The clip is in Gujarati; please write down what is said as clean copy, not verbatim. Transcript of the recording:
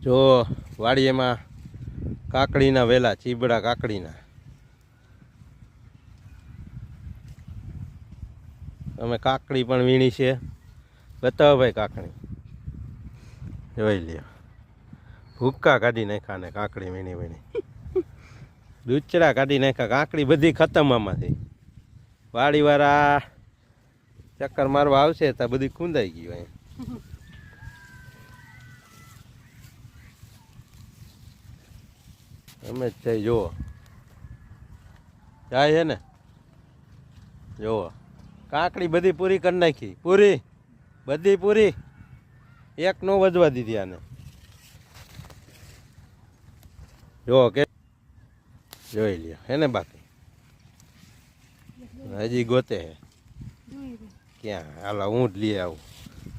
જો વાડીએમાં કાકડીના વેલા, ચીબડા કાકડીના. અમે કાકડી પણ વીણી છે. બતાવો ભાઈ કાકડી, જોઈ લ્યો. ભૂક્કા કાઢી નાખ્યા ને કાકડી વીણી વીણી. દૂચડા કાઢી નાખ્યા. કાકડી બધી ખતમ આમાંથી. વાડીવાળા ચક્કર મારવા આવશે તો બધી કુંદાઈ ગયું અહીંયા. અમે જ જઈ જુઓ જાય છે ને. જુઓ કાકડી બધી પૂરી કરી નાખી. પૂરી બધી પૂરી, એક નો વધવા દીધી આને. જુઓ કે જોઈ લ્યો હે ને. બાકી હજી ગોતે હે ક્યાં? હાલો હું જ લઈ આવું.